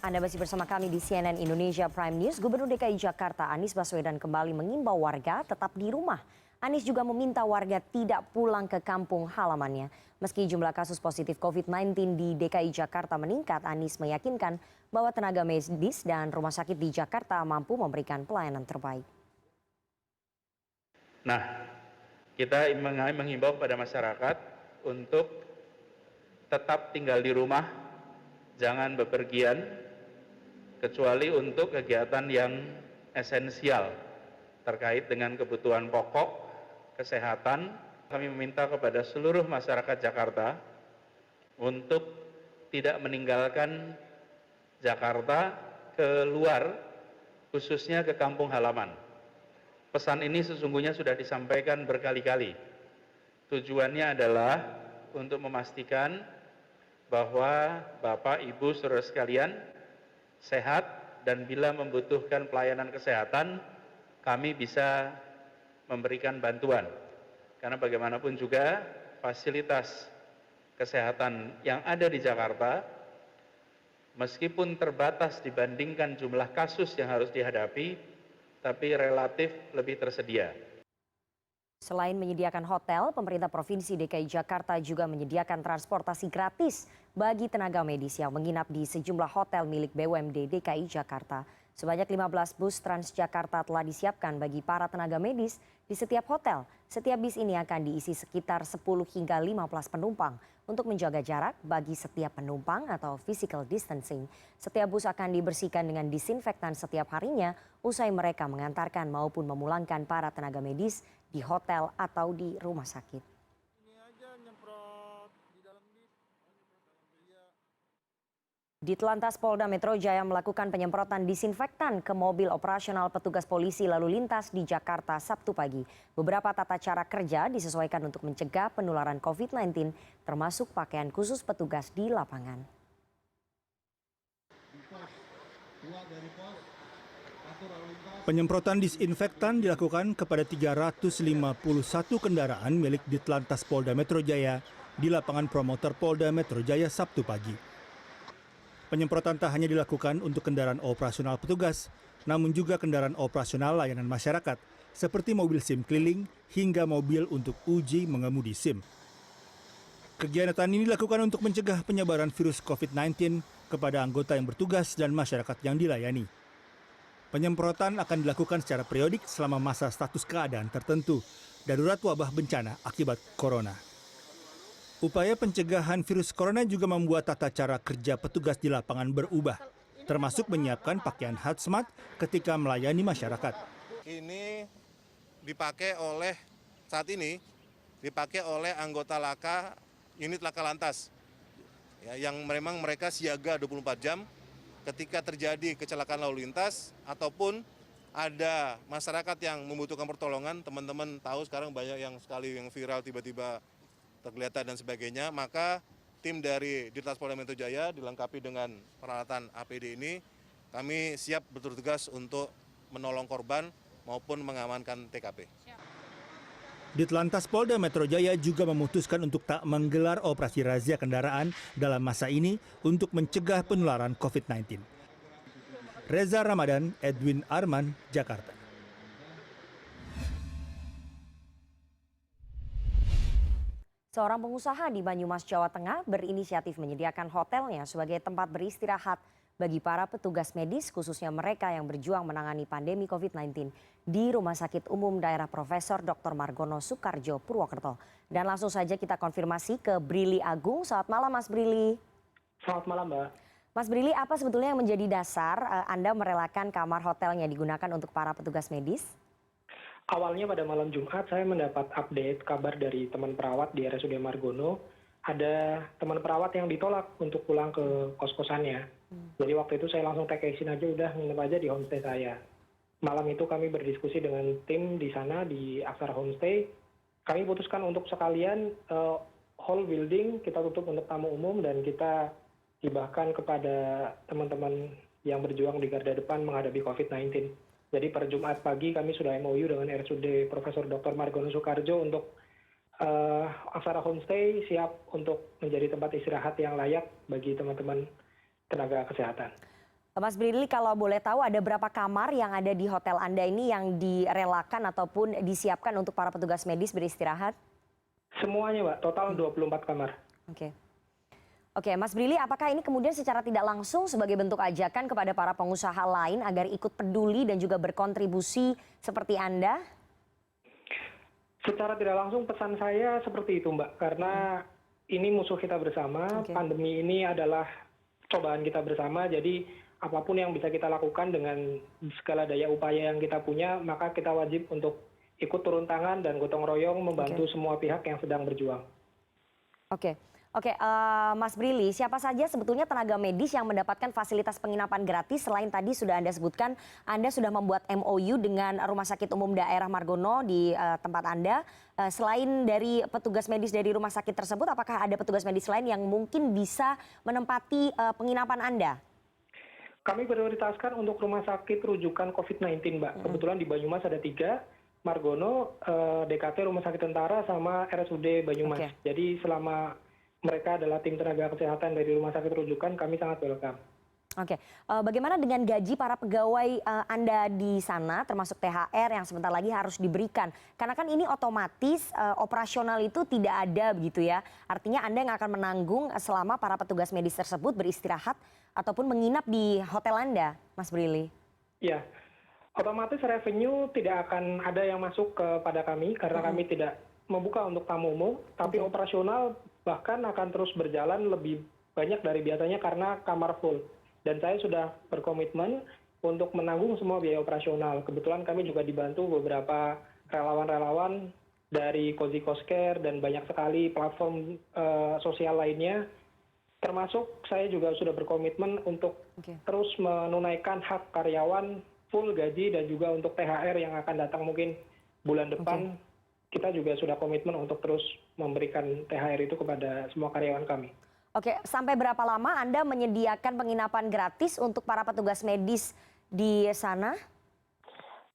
Anda masih bersama kami di CNN Indonesia Prime News. Gubernur DKI Jakarta Anies Baswedan kembali mengimbau warga tetap di rumah. Anies juga meminta warga tidak pulang ke kampung halamannya. Meski jumlah kasus positif COVID-19 di DKI Jakarta meningkat, Anies meyakinkan bahwa tenaga medis dan rumah sakit di Jakarta mampu memberikan pelayanan terbaik. Nah, kita menghimbau kepada masyarakat untuk tetap tinggal di rumah, jangan bepergian, kecuali untuk kegiatan yang esensial terkait dengan kebutuhan pokok, kesehatan. Kami meminta kepada seluruh masyarakat Jakarta untuk tidak meninggalkan Jakarta keluar, khususnya ke kampung halaman. Pesan ini sesungguhnya sudah disampaikan berkali-kali. Tujuannya adalah untuk memastikan bahwa Bapak, Ibu, saudara sekalian sehat, dan bila membutuhkan pelayanan kesehatan, kami bisa memberikan bantuan. Karena bagaimanapun juga fasilitas kesehatan yang ada di Jakarta, meskipun terbatas dibandingkan jumlah kasus yang harus dihadapi, tapi relatif lebih tersedia. Selain menyediakan hotel, pemerintah Provinsi DKI Jakarta juga menyediakan transportasi gratis bagi tenaga medis yang menginap di sejumlah hotel milik BUMD DKI Jakarta. Sebanyak 15 bus Transjakarta telah disiapkan bagi para tenaga medis di setiap hotel. Setiap bis ini akan diisi sekitar 10 hingga 15 penumpang untuk menjaga jarak bagi setiap penumpang atau physical distancing. Setiap bus akan dibersihkan dengan disinfektan setiap harinya usai mereka mengantarkan maupun memulangkan para tenaga medis di hotel atau di rumah sakit. Ditlantas Polda Metro Jaya melakukan penyemprotan disinfektan ke mobil operasional petugas polisi lalu lintas di Jakarta Sabtu pagi. Beberapa tata cara kerja disesuaikan untuk mencegah penularan COVID-19, termasuk pakaian khusus petugas di lapangan. Penyemprotan disinfektan dilakukan kepada 351 kendaraan milik Ditlantas Polda Metro Jaya di lapangan promotor Polda Metro Jaya Sabtu pagi. Penyemprotan tak hanya dilakukan untuk kendaraan operasional petugas, namun juga kendaraan operasional layanan masyarakat, seperti mobil SIM keliling hingga mobil untuk uji mengemudi SIM. Kegiatan ini dilakukan untuk mencegah penyebaran virus COVID-19 kepada anggota yang bertugas dan masyarakat yang dilayani. Penyemprotan akan dilakukan secara periodik selama masa status keadaan tertentu, darurat wabah bencana akibat corona. Upaya pencegahan virus corona juga membuat tata cara kerja petugas di lapangan berubah, termasuk menyiapkan pakaian hazmat ketika melayani masyarakat. Ini saat ini dipakai oleh anggota Laka, unit Laka Lantas, ya, yang memang mereka siaga 24 jam ketika terjadi kecelakaan lalu lintas ataupun ada masyarakat yang membutuhkan pertolongan. Teman-teman tahu sekarang banyak yang viral tiba-tiba tergeletak dan sebagainya, maka tim dari Ditlantas Polda Metro Jaya dilengkapi dengan peralatan APD ini, kami siap bertugas untuk menolong korban maupun mengamankan TKP. Ditlantas Polda Metro Jaya juga memutuskan untuk tak menggelar operasi razia kendaraan dalam masa ini untuk mencegah penularan COVID-19. Reza Ramadan, Edwin Arman, Jakarta. Seorang pengusaha di Banyumas, Jawa Tengah berinisiatif menyediakan hotelnya sebagai tempat beristirahat bagi para petugas medis, khususnya mereka yang berjuang menangani pandemi COVID-19 di Rumah Sakit Umum Daerah Profesor Dr. Margono Soekarjo, Purwokerto. Dan langsung saja kita konfirmasi ke Brili Agung. Selamat malam, Mas Brili. Selamat malam, Mbak. Mas Brili, apa sebetulnya yang menjadi dasar Anda merelakan kamar hotelnya digunakan untuk para petugas medis? Awalnya pada malam Jumat saya mendapat update kabar dari teman perawat di RSUD Margono. Ada teman perawat yang ditolak untuk pulang ke kos-kosannya. Jadi waktu itu saya langsung take izin aja, udah nginep aja di homestay saya. Malam itu kami berdiskusi dengan tim di sana di Aksara Homestay. Kami putuskan untuk sekalian hall building kita tutup untuk tamu umum dan kita hibahkan kepada teman-teman yang berjuang di garda depan menghadapi COVID-19. Jadi per Jumat pagi kami sudah MOU dengan RSUD Profesor Dr. Margono Soekarjo untuk Aksara Homestay siap untuk menjadi tempat istirahat yang layak bagi teman-teman tenaga kesehatan. Mas Brili, kalau boleh tahu ada berapa kamar yang ada di hotel Anda ini yang direlakan ataupun disiapkan untuk para petugas medis beristirahat? Semuanya, Mbak, total 24 kamar. Oke. Oke, Mas Brili, apakah ini kemudian secara tidak langsung sebagai bentuk ajakan kepada para pengusaha lain agar ikut peduli dan juga berkontribusi seperti Anda? Secara tidak langsung pesan saya seperti itu, Mbak, karena ini musuh kita bersama, Oke. pandemi ini adalah cobaan kita bersama, jadi apapun yang bisa kita lakukan dengan segala daya upaya yang kita punya, maka kita wajib untuk ikut turun tangan dan gotong royong membantu semua pihak yang sedang berjuang. Oke, oke, Mas Brili, siapa saja sebetulnya tenaga medis yang mendapatkan fasilitas penginapan gratis selain tadi sudah Anda sebutkan, Anda sudah membuat MOU dengan Rumah Sakit Umum Daerah Margono di tempat Anda. Selain dari petugas medis dari rumah sakit tersebut, apakah ada petugas medis lain yang mungkin bisa menempati penginapan Anda? Kami prioritaskan untuk rumah sakit rujukan COVID-19, Mbak. Kebetulan di Banyumas ada 3, Margono, DKT Rumah Sakit Tentara, sama RSUD Banyumas. Oke. Jadi selama mereka adalah tim tenaga kesehatan dari rumah sakit rujukan, kami sangat welcome. Oke, bagaimana dengan gaji para pegawai Anda di sana, termasuk THR yang sebentar lagi harus diberikan? Karena kan ini otomatis operasional itu tidak ada begitu ya. Artinya Anda yang akan menanggung selama para petugas medis tersebut beristirahat ataupun menginap di hotel Anda, Mas Brili. Ya, otomatis revenue tidak akan ada yang masuk kepada kami karena kami tidak membuka untuk tamu umum, tapi operasional bahkan akan terus berjalan lebih banyak dari biasanya karena kamar full. Dan saya sudah berkomitmen untuk menanggung semua biaya operasional. Kebetulan kami juga dibantu beberapa relawan-relawan dari Cozy Cosker dan banyak sekali platform sosial lainnya. Termasuk saya juga sudah berkomitmen untuk terus menunaikan hak karyawan full gaji dan juga untuk THR yang akan datang mungkin bulan depan. Kita juga sudah komitmen untuk terus memberikan THR itu kepada semua karyawan kami. Oke, sampai berapa lama Anda menyediakan penginapan gratis untuk para petugas medis di sana?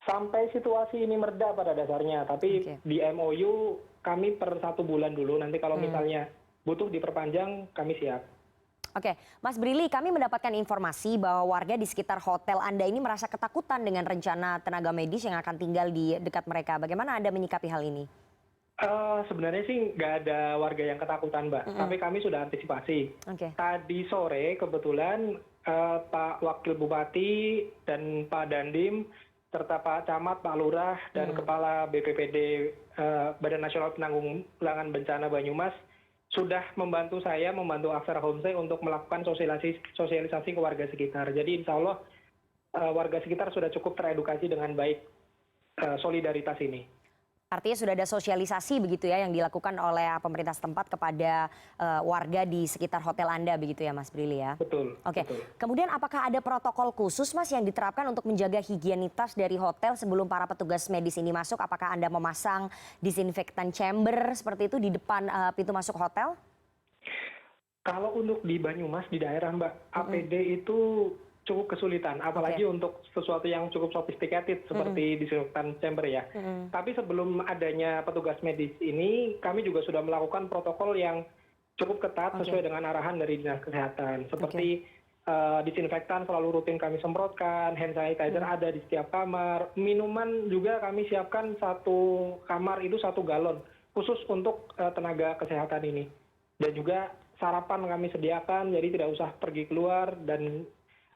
Sampai situasi ini mereda pada dasarnya, tapi di MOU kami per 1 bulan dulu, nanti kalau misalnya butuh diperpanjang, kami siap. Oke, Mas Brili, kami mendapatkan informasi bahwa warga di sekitar hotel Anda ini merasa ketakutan dengan rencana tenaga medis yang akan tinggal di dekat mereka. Bagaimana Anda menyikapi hal ini? Sebenarnya sih nggak ada warga yang ketakutan, Mbak. Tapi kami sudah antisipasi. Tadi sore kebetulan Pak Wakil Bupati dan Pak Dandim, serta Pak Camat, Pak Lurah, dan Kepala BPPD Badan Nasional Penanggulangan Bencana Banyumas sudah membantu saya, membantu Aksara Homestay untuk melakukan sosialisasi ke warga sekitar. Jadi insya Allah warga sekitar sudah cukup teredukasi dengan baik solidaritas ini. Artinya sudah ada sosialisasi begitu ya yang dilakukan oleh pemerintah setempat kepada warga di sekitar hotel Anda begitu ya Mas Brili ya? Betul. Oke, betul. Kemudian apakah ada protokol khusus Mas yang diterapkan untuk menjaga higienitas dari hotel sebelum para petugas medis ini masuk? Apakah Anda memasang disinfektan chamber seperti itu di depan pintu masuk hotel? Kalau untuk di Banyumas, di daerah Mbak, APD itu cukup kesulitan, apalagi untuk sesuatu yang cukup sophisticated seperti disinfektan chamber ya. Tapi sebelum adanya petugas medis ini, kami juga sudah melakukan protokol yang cukup ketat sesuai dengan arahan dari Dinas Kesehatan. Seperti disinfektan selalu rutin kami semprotkan, hand sanitizer ada di setiap kamar, minuman juga kami siapkan 1 kamar itu 1 galon, khusus untuk tenaga kesehatan ini. Dan juga sarapan kami sediakan, jadi tidak usah pergi keluar dan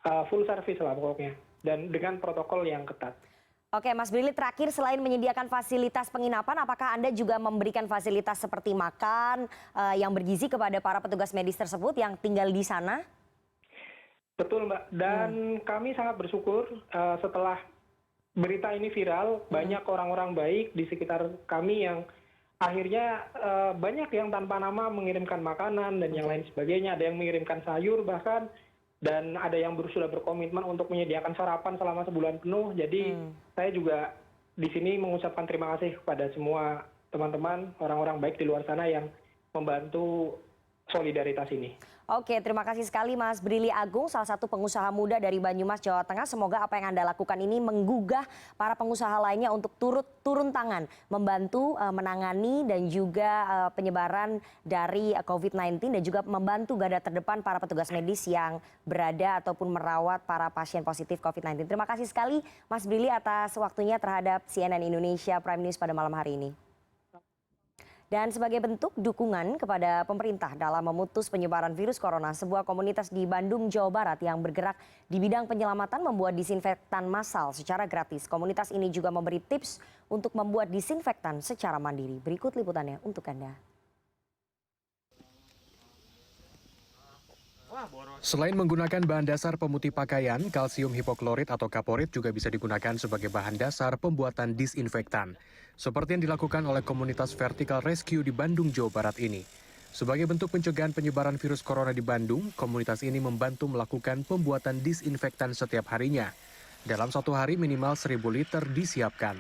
full service lah pokoknya, dan dengan protokol yang ketat. Oke, Mas Brili, terakhir selain menyediakan fasilitas penginapan, apakah Anda juga memberikan fasilitas seperti makan yang bergizi kepada para petugas medis tersebut yang tinggal di sana? Betul, Mbak. Dan kami sangat bersyukur setelah berita ini viral, banyak orang-orang baik di sekitar kami yang akhirnya banyak yang tanpa nama mengirimkan makanan dan yang lain sebagainya. Ada yang mengirimkan sayur bahkan. Dan ada yang sudah berkomitmen untuk menyediakan sarapan selama sebulan penuh. Jadi saya juga di sini mengucapkan terima kasih kepada semua teman-teman, orang-orang baik di luar sana yang membantu solidaritas ini. Oke, terima kasih sekali Mas Brili Agung, salah satu pengusaha muda dari Banyumas, Jawa Tengah. Semoga apa yang Anda lakukan ini menggugah para pengusaha lainnya untuk turun tangan, membantu menangani dan juga penyebaran dari COVID-19 dan juga membantu garda terdepan para petugas medis yang berada ataupun merawat para pasien positif COVID-19. Terima kasih sekali Mas Brili atas waktunya terhadap CNN Indonesia Prime News pada malam hari ini. Dan sebagai bentuk dukungan kepada pemerintah dalam memutus penyebaran virus corona, sebuah komunitas di Bandung, Jawa Barat yang bergerak di bidang penyelamatan membuat disinfektan massal secara gratis. Komunitas ini juga memberi tips untuk membuat disinfektan secara mandiri. Berikut liputannya untuk Anda. Selain menggunakan bahan dasar pemutih pakaian, kalsium hipoklorit atau kaporit juga bisa digunakan sebagai bahan dasar pembuatan disinfektan. Seperti yang dilakukan oleh komunitas Vertical Rescue di Bandung, Jawa Barat ini. Sebagai bentuk pencegahan penyebaran virus corona di Bandung, komunitas ini membantu melakukan pembuatan disinfektan setiap harinya. Dalam satu hari minimal 1.000 liter disiapkan.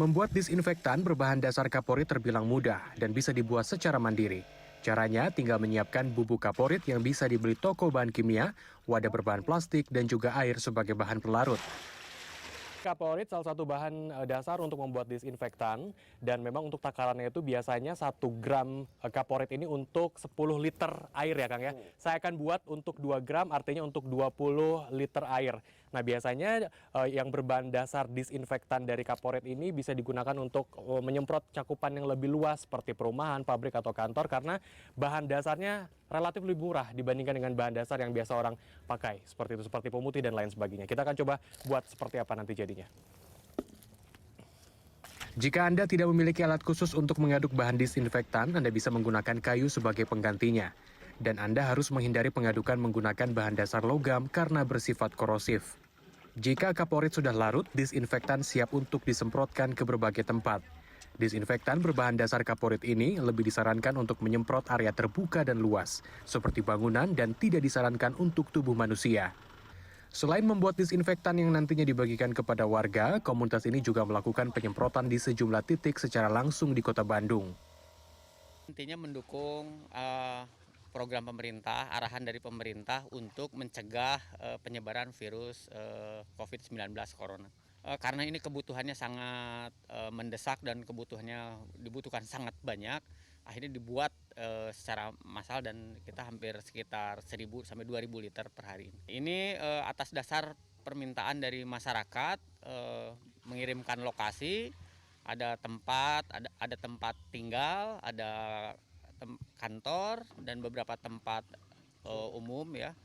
Membuat disinfektan berbahan dasar kaporit terbilang mudah dan bisa dibuat secara mandiri. Caranya tinggal menyiapkan bubuk kaporit yang bisa dibeli toko bahan kimia, wadah berbahan plastik, dan juga air sebagai bahan pelarut. Kaporit salah satu bahan dasar untuk membuat disinfektan, dan memang untuk takarannya itu biasanya 1 gram kaporit ini untuk 10 liter air ya Kang ya. Saya akan buat untuk 2 gram artinya untuk 20 liter air. Nah biasanya yang berbahan dasar disinfektan dari kaporit ini bisa digunakan untuk menyemprot cakupan yang lebih luas seperti perumahan, pabrik atau kantor karena bahan dasarnya relatif lebih murah dibandingkan dengan bahan dasar yang biasa orang pakai seperti itu, seperti pemutih dan lain sebagainya. Kita akan coba buat seperti apa nanti jadinya. Jika Anda tidak memiliki alat khusus untuk mengaduk bahan disinfektan, Anda bisa menggunakan kayu sebagai penggantinya. Dan Anda harus menghindari pengadukan menggunakan bahan dasar logam karena bersifat korosif. Jika kaporit sudah larut, disinfektan siap untuk disemprotkan ke berbagai tempat. Disinfektan berbahan dasar kaporit ini lebih disarankan untuk menyemprot area terbuka dan luas, seperti bangunan dan tidak disarankan untuk tubuh manusia. Selain membuat disinfektan yang nantinya dibagikan kepada warga, komunitas ini juga melakukan penyemprotan di sejumlah titik secara langsung di Kota Bandung. Intinya mendukung program pemerintah, arahan dari pemerintah untuk mencegah penyebaran virus COVID-19 corona. Karena ini kebutuhannya sangat mendesak dan kebutuhannya dibutuhkan sangat banyak, akhirnya dibuat secara massal dan kita hampir sekitar 1.000 sampai 2.000 liter per hari. Ini atas dasar permintaan dari masyarakat mengirimkan lokasi, ada tempat tinggal, ada kantor dan beberapa tempat umum ya.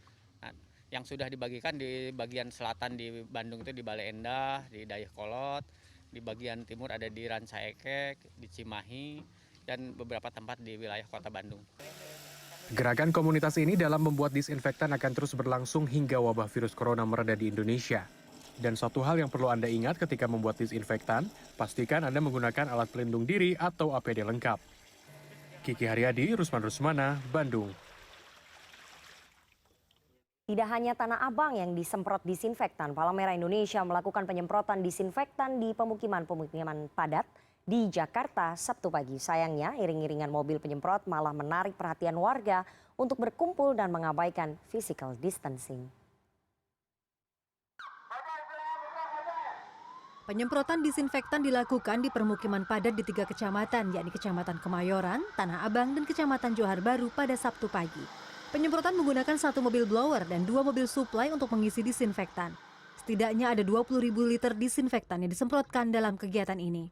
Nah, yang sudah dibagikan di bagian selatan di Bandung itu di Bale Endah, di Dayakolot, di bagian timur ada di Rancaekek, di Cimahi dan beberapa tempat di wilayah Kota Bandung. Gerakan komunitas ini dalam membuat disinfektan akan terus berlangsung hingga wabah virus corona mereda di Indonesia. Dan satu hal yang perlu Anda ingat ketika membuat disinfektan, pastikan Anda menggunakan alat pelindung diri atau APD lengkap. Kiki Haryadi, Rusman Rusmana, Bandung. Tidak hanya Tanah Abang yang disemprot disinfektan, Palang Merah Indonesia melakukan penyemprotan disinfektan di pemukiman-pemukiman padat di Jakarta Sabtu pagi. Sayangnya, iring-iringan mobil penyemprot malah menarik perhatian warga untuk berkumpul dan mengabaikan physical distancing. Penyemprotan disinfektan dilakukan di permukiman padat di 3 kecamatan, yakni Kecamatan Kemayoran, Tanah Abang, dan Kecamatan Johar Baru pada Sabtu pagi. Penyemprotan menggunakan 1 mobil blower dan 2 mobil suplai untuk mengisi disinfektan. Setidaknya ada 20.000 liter disinfektan yang disemprotkan dalam kegiatan ini.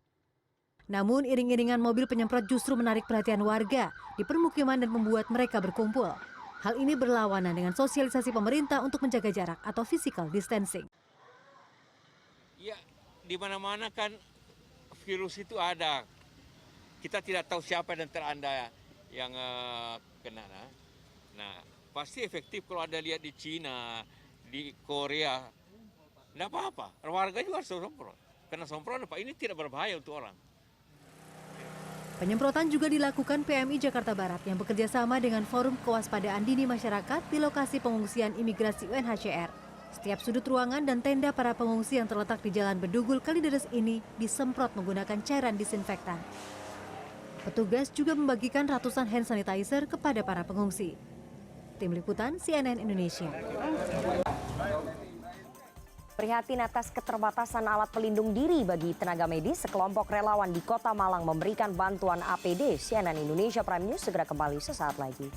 Namun iring-iringan mobil penyemprot justru menarik perhatian warga di permukiman dan membuat mereka berkumpul. Hal ini berlawanan dengan sosialisasi pemerintah untuk menjaga jarak atau physical distancing. Ya, di mana-mana kan virus itu ada. Kita tidak tahu siapa dan teranda yang kena. Nah, pasti efektif kalau ada lihat di Cina, di Korea. Tidak apa-apa, warga juga harus semprot. Karena semprot apa ini tidak berbahaya untuk orang. Penyemprotan juga dilakukan PMI Jakarta Barat yang bekerja sama dengan Forum Kewaspadaan Dini Masyarakat di lokasi pengungsian imigrasi UNHCR. Setiap sudut ruangan dan tenda para pengungsi yang terletak di Jalan Bedugul Kalideres ini disemprot menggunakan cairan disinfektan. Petugas juga membagikan ratusan hand sanitizer kepada para pengungsi. Tim Liputan CNN Indonesia. Prihatin atas keterbatasan alat pelindung diri bagi tenaga medis, sekelompok relawan di Kota Malang memberikan bantuan APD. CNN Indonesia Prime News segera kembali sesaat lagi.